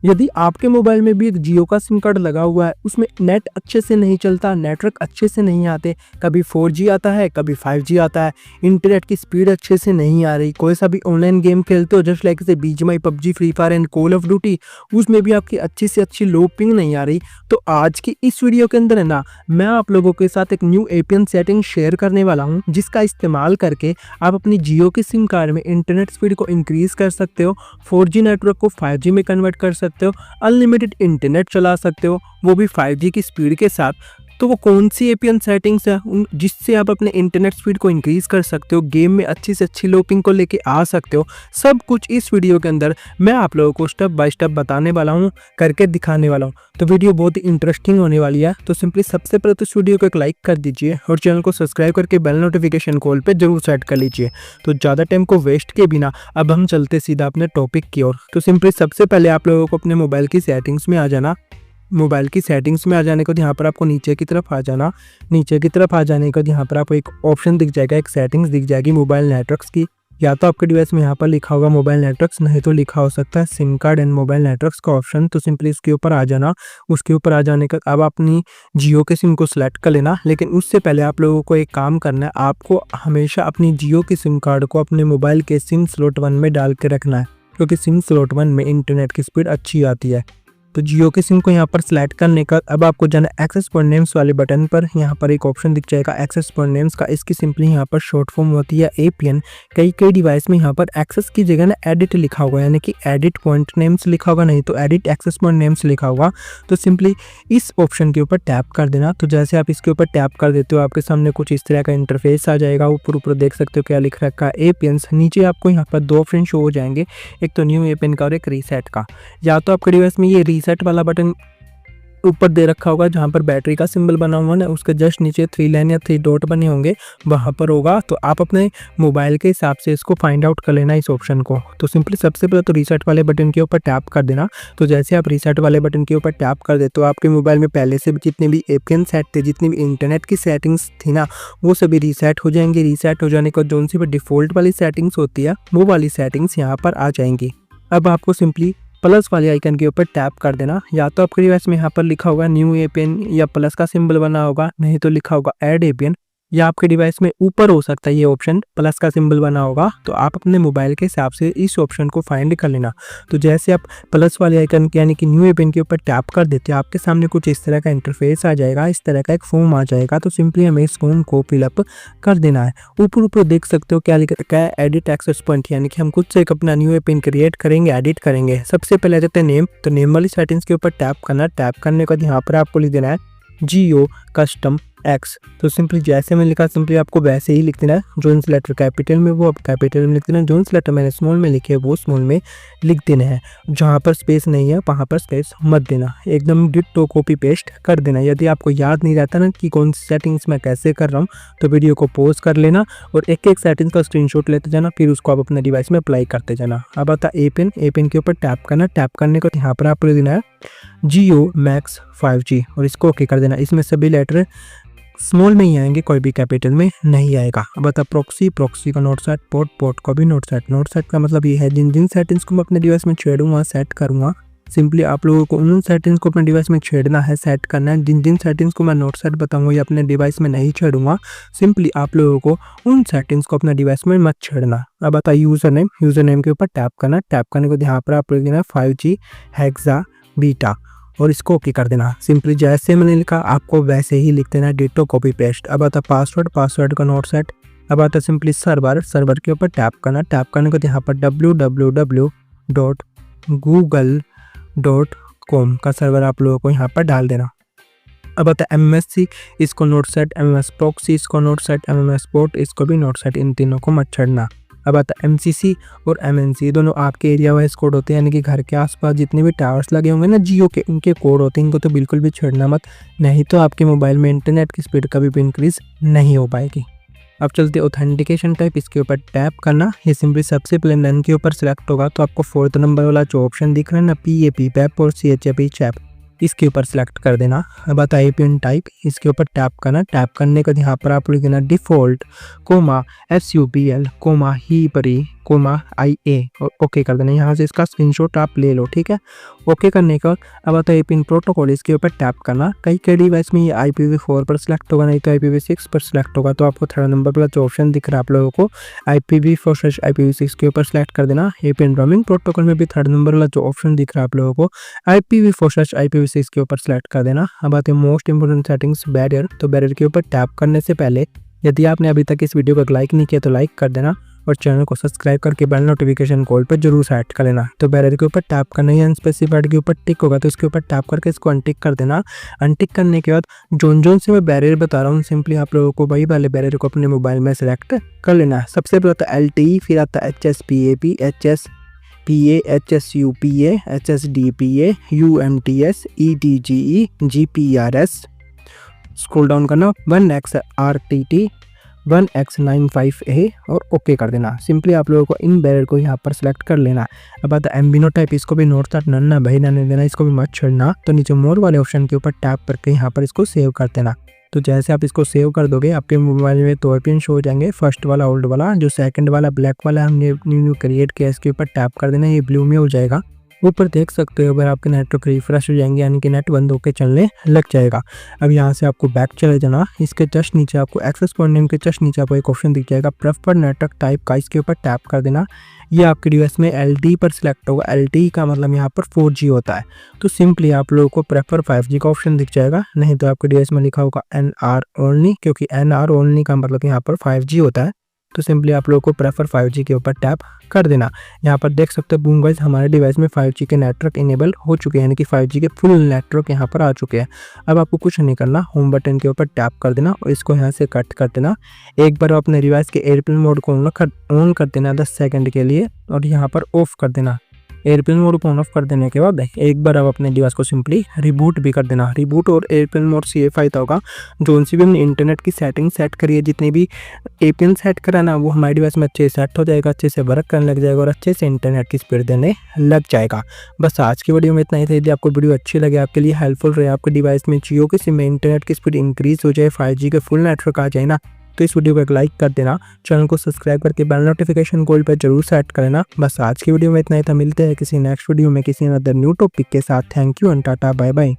यदि आपके मोबाइल में भी एक जियो का सिम कार्ड लगा हुआ है, उसमें नेट अच्छे से नहीं चलता, नेटवर्क अच्छे से नहीं आते, कभी 4G आता है, कभी 5G आता है, इंटरनेट की स्पीड अच्छे से नहीं आ रही, कोई सा भी ऑनलाइन गेम खेलते हो जस्ट लाइक से BGMI, PUBG, free fire and call of duty, उसमें भी आपकी अच्छी से अच्छी लो पिंग नहीं आ रही, तो आज की इस वीडियो के अंदर है ना, मैं आप लोगों के साथ एक न्यू एपीएन सेटिंग शेयर करने वाला हूँ, जिसका इस्तेमाल करके आप अपनी जियो के सिम कार्ड में इंटरनेट स्पीड को इंक्रीज कर सकते हो, 4G नेटवर्क को 5G में कन्वर्ट कर सकते हो, अनलिमिटेड इंटरनेट चला सकते हो, वो भी 5G की स्पीड के साथ। तो वो कौन सी एपीएन सेटिंग्स है जिससे आप अपने इंटरनेट स्पीड को इंक्रीज कर सकते हो, गेम में अच्छी से अच्छी लोपिंग को लेके आ सकते हो, सब कुछ इस वीडियो के अंदर मैं आप लोगों को स्टेप बाय स्टेप बताने वाला हूँ, करके दिखाने वाला हूँ। तो वीडियो बहुत ही इंटरेस्टिंग होने वाली है। तो सिंपली सबसे पहले तो इस वीडियो को एक लाइक कर दीजिए और चैनल को सब्सक्राइब करके बेल नोटिफिकेशन कॉल पे जरूर सेट कर लीजिए। तो ज़्यादा टाइम को वेस्ट के बिना अब हम चलते सीधा अपने टॉपिक की ओर। तो सिंपली सबसे पहले आप लोगों को अपने मोबाइल की सेटिंग्स में आ जाना। मोबाइल की सेटिंग्स में आ जाने के बाद यहाँ पर आपको नीचे की तरफ आ जाना। नीचे की तरफ आ जाने के बाद यहाँ पर आपको एक ऑप्शन दिख जाएगा, एक सेटिंग्स दिख जाएगी मोबाइल नेटवर्क्स की। या तो आपके डिवाइस में यहाँ पर लिखा होगा मोबाइल नेटवर्क्स, नहीं तो लिखा हो सकता है SIM card and mobile networks का ऑप्शन। तो सिंपली इसके ऊपर आ जाना। उसके ऊपर आ जाने का अब अपनी जियो के सिम को सिलेक्ट कर लेना। लेकिन उससे पहले आप लोगों को एक काम करना है, आपको हमेशा अपनी जियो के सिम कार्ड को अपने मोबाइल के सिम स्लॉट 1 में डाल के रखना है, क्योंकि सिम स्लॉट 1 में इंटरनेट की स्पीड अच्छी आती है। तो जियो के सिम को यहाँ पर सिलेक्ट करने का अब आपको जाना एक्सेस पॉइंट नेम्स वाले बटन पर। यहाँ पर एक ऑप्शन दिख जाएगा एक्सेस पॉइंट नेम्स का। इसकी सिंपली यहाँ पर शॉर्ट फॉर्म होती है एपीएन। कई डिवाइस में यहाँ पर एक्सेस की जगह ना एडिट लिखा होगा, यानी कि एडिट पॉइंट नेम्स लिखा होगा, नहीं तो एडिट एक्सेस पॉइंट नेम्स लिखा होगा। तो सिंपली इस ऑप्शन के ऊपर टैप कर देना। तो जैसे आप इसके ऊपर टैप कर देते हो, आपके सामने कुछ इस तरह का इंटरफेस आ जाएगा। ऊपर देख सकते हो क्या लिख रखा है, एपीएन्स। नीचे आपको यहाँ पर 2 ऑप्शन शो हो जाएंगे, एक तो न्यू एपीएन का और एक रीसेट का। या तो आपके डिवाइस में ये रीसेट वाला बटन ऊपर दे रखा होगा, जहाँ पर बैटरी का सिंबल बना हुआ है, उसके जस्ट नीचे 3 लाइन या 3 डॉट बने होंगे, वहाँ पर होगा। तो आप अपने मोबाइल के हिसाब से इसको फाइंड आउट कर लेना इस ऑप्शन को। तो सिंपली सबसे पहले तो रीसेट वाले बटन के ऊपर टैप कर देना। तो जैसे आप रीसेट वाले बटन के ऊपर टैप कर देते हो, आपके मोबाइल में पहले से जितने भी एपीएन सेट थे, जितनी भी इंटरनेट की सेटिंग्स थी ना, वो सभी रीसेट हो जाएंगे। रीसेट हो जाने को जो सी भी डिफ़ॉल्ट वाली सेटिंग्स होती है, वो वाली सेटिंग्स यहाँ पर आ जाएंगी। अब आपको सिंपली प्लस वाले आइकन के ऊपर टैप कर देना। या तो आपके डिवाइस में यहाँ पर लिखा होगा न्यू एपीएन या प्लस का सिंबल बना होगा, नहीं तो लिखा होगा ऐड एपीएन। या आपके डिवाइस में ऊपर हो सकता है ये ऑप्शन प्लस का सिंबल बना होगा। तो आप अपने मोबाइल के हिसाब से इस ऑप्शन को फाइंड कर लेना। तो जैसे आप प्लस वाले आइकन यानी कि न्यू एपीएन के ऊपर टैप कर देते हैं, आपके सामने कुछ इस तरह का इंटरफेस आ जाएगा, इस तरह का एक फॉर्म आ जाएगा। तो सिंपली हमें इस फॉर्म को फिलअप कर देना है। ऊपर देख सकते हो क्या लिख रखा है, एडिट एक्सेस पॉइंट, यानी कि हम खुद से एक अपना न्यू एपीएन क्रिएट करेंगे, एडिट करेंगे। सबसे पहले आ जाते हैं नेम। तो नेम वाली सेटिंग्स के ऊपर टैप करना। टैप करने के बाद यहाँ पर आपको लिख देना है जियो कस्टम एक्स। तो सिंपली जैसे मैंने लिखा, सिंपली आपको वैसे ही लिख देना है। जो इन लेटर कैपिटल में वो आप कैपिटल में लिख देना, जो इन लेटर मैंने स्मॉल में लिखे वो स्मॉल में लिख देना है। जहाँ पर स्पेस नहीं है वहाँ पर स्पेस मत देना, एकदम डिट्टो कॉपी पेस्ट कर देना। यदि आपको याद नहीं रहता ना कि कौन सी सेटिंग्स मैं कैसे कर रहा हूँ, तो वीडियो को पॉज कर लेना और एक एक सेटिंग्स का स्क्रीनशॉट लेते जाना, फिर उसको आप अपने डिवाइस में अप्लाई करते जाना। अब आता है एपीएन। एपीएन के ऊपर टैप करना। टैप करने को यहाँ पर आपको लिख देना है जियो मैक्स 5G और इसको ओके कर देना। इसमें सभी लेटर स्मॉल में ही आएंगे, कोई भी कैपिटल में नहीं आएगा। अब आता प्रॉक्सी। प्रॉक्सी का नोट सेट, पोर्ट का भी नोट सेट। नोट सेट का मतलब ये है जिन सेटिंग्स को मैं अपने डिवाइस में छेड़ूंगा, सेट करूंगा, सिंपली आप लोगों को उन सेटिंग्स को अपने डिवाइस में छेड़ना है, सेट करना है। जिन सेटिंग्स को मैं नोट सेट बताऊंगा या अपने डिवाइस में नहीं छेड़ूंगा, सिंपली आप लोगों को उन सेटिंग्स को अपने डिवाइस में मत छेड़ना। अब आता है यूज़र नेम। यूज़र नेम के ऊपर टैप करना। टैप करने को यहाँ पर आप लिख देना 5G हेक्सा बीटा और इसको ओके कर देना। सिंपली जैसे मैंने लिखा आपको वैसे ही लिख देना, डिटो कॉपी पेस्ट। अब आता पासवर्ड। पासवर्ड का नोट सेट। अब आता सिंपली सर्वर। सर्वर के ऊपर टैप करना। टैप करने को यहाँ पर www.google.com का सर्वर आप लोगों को यहाँ पर डाल देना। अब आता है MMSC, इसको नोट सेट। MMS प्रॉक्सी, इसको नोट सेट। MMS पोर्ट, इसको भी नोट सेट। इन तीनों को मत छेड़ना। अब आता है MCC और MNC, दोनों आपके एरिया वाइज कोड होते हैं, यानी कि घर के आसपास जितने भी टावर्स लगे होंगे ना जियो के, उनके कोड होते हैं। इनको तो बिल्कुल भी छेड़ना मत, नहीं तो आपके मोबाइल में इंटरनेट की स्पीड कभी भी इंक्रीज नहीं हो पाएगी। अब चलते ऑथेंटिकेशन टाइप। इसके ऊपर टैप करना। ये सिंपली सबसे पहले नन के ऊपर सिलेक्ट होगा। तो आपको 4th नंबर वाला जो ऑप्शन दिख रहा है ना, PAP पैप और CHAP चैप, इसके ऊपर सिलेक्ट कर देना। अब आता है एपीएन टाइप। इसके ऊपर टैप करना। टैप करने के यहाँ पर आप लिख देना डिफ़ॉल्ट, SUBL, ही परी, IA और ओके कर देना। यहाँ से इसका स्क्रीनशॉट आप ले लो, ठीक है। ओके करने के बाद अब आता है पिन प्रोटोकॉल, इसके ऊपर टैप करना। कई डिवाइस में ये IPv4 पर सिलेक्ट होगा, नहीं तो IPv6 पर सिलेक्ट होगा। तो आपको थर्ड नंबर पर जो ऑप्शन दिख रहा है आप लोगों को IPv4 IPv6 के ऊपर सिलेक्ट कर देना। एपीएन रोमिंग प्रोटोकॉल में भी थर्ड नंबर वाला जो ऑप्शन दिख रहा है आप लोगों को IPv4 IPv6 के ऊपर सिलेक्ट कर देना। अब आते हैं मोस्ट इंपोर्टेंट सेटिंग्स, बैरियर। तो बैरियर के ऊपर टैप करने से पहले यदि आपने अभी तक इस वीडियो को लाइक नहीं किया तो लाइक कर देना और चैनल को सब्सक्राइब करके बेल नोटिफिकेशन कॉल पर जरूर सेट कर लेना। तो बैरियर के ऊपर टैप करना है, अनस्पेसिफाइड के ऊपर टिक होगा तो इसके ऊपर टैप करके इसको अनटिक कर देना। अनटिक करने के बाद जोन से मैं बैरियर बता रहा हूँ, सिंपली आप लोगों को वही वाले बैरियर को अपने मोबाइल में सेलेक्ट कर लेना है। सबसे पहले आता है LTE, फिर आता है HSPAP, HSPA, HSUPA, HSDPA, UMTS, EDGE, GPRS। Scroll down करना 1XRTT 1X95A और ओके कर देना। सिंपली आप लोगों को इन बैरियर को यहाँ पर सिलेक्ट कर लेना। अब आता है MVNO टाइप, इसको भी नोट तक नन्ना भाई ना देना, इसको भी मत छोड़ना। तो नीचे मोर वाले ऑप्शन के ऊपर टैप करके यहाँ पर इसको सेव कर देना। तो जैसे आप इसको सेव कर दोगे आपके मोबाइल में तो ऑप्शन शो हो जाएंगे, फर्स्ट वाला ओल्ड वाला, जो सेकंड वाला ब्लैक वाला हमने न्यू क्रिएट किया इसके ऊपर टैप कर देना, ये ब्लू में हो जाएगा। ऊपर देख सकते हो अगर आपके नेटवर्क रिफ्रेश हो जाएंगे यानी कि नेट बंद होकर चलने लग जाएगा। अब यहाँ से आपको बैक चले जाना, इसके जस्ट नीचे आपको एक्सेस पॉइंट नेम के जस्ट नीचे आपको एक ऑप्शन दिख जाएगा प्रेफर्ड नेटवर्क टाइप का, इसके ऊपर टैप कर देना। ये आपके डिवाइस में LTE पर सिलेक्ट होगा, LTE का मतलब यहाँ पर 4G होता है। तो सिंपली आप लोगों को प्रेफर 5G का ऑप्शन दिख जाएगा, नहीं तो आपके डिवाइस में लिखा होगा NR ओनली, क्योंकि NR ओनली का मतलब यहाँ पर 5G होता है। तो सिंपली आप लोगों को प्रेफर 5G के ऊपर टैप कर देना। यहाँ पर देख सकते हो बूम गाइस हमारे डिवाइस में 5G के नेटवर्क इनेबल हो चुके हैं, यानी कि 5G के फुल नेटवर्क यहाँ पर आ चुके हैं। अब आपको कुछ नहीं करना, होम बटन के ऊपर टैप कर देना और इसको यहाँ से कट कर देना। एक बार अपने डिवाइस के एयरप्लेन मोड को ऑन कर देना 10 सेकंड के लिए और यहाँ पर ऑफ कर देना। एयरप्लेन मोड को ऑन ऑफ कर देने के बाद एक बार आप अपने डिवाइस को सिंपली रिबूट भी कर देना। रिबूट और एयरप्लेन मोड से ये फायदा होगा, जो सी भी हमने इंटरनेट की सेटिंग सेट करी है, जितनी भी एपीएन सेट करा ना, वो हमारे डिवाइस में अच्छे से सेट हो जाएगा, अच्छे से वर्क करने लग जाएगा और अच्छे से इंटरनेट की स्पीड देने लग जाएगा। बस आज की वीडियो में इतना ही था। यदि आपको वीडियो अच्छी लगे, आपके लिए हेल्पफुल रहे, आपके डिवाइस में जियो के सिम में इंटरनेट की स्पीड इंक्रीज हो जाए, 5G का फुल नेटवर्क आ जाए ना, तो इस वीडियो को एक लाइक कर देना, चैनल को सब्सक्राइब करके बेल नोटिफिकेशन कॉल पर जरूर सेट कर लेना। बस आज की वीडियो में इतना ही था। मिलते हैं किसी नेक्स्ट वीडियो में किसी अदर न्यू टॉपिक के साथ। Thank you and tata bye bye.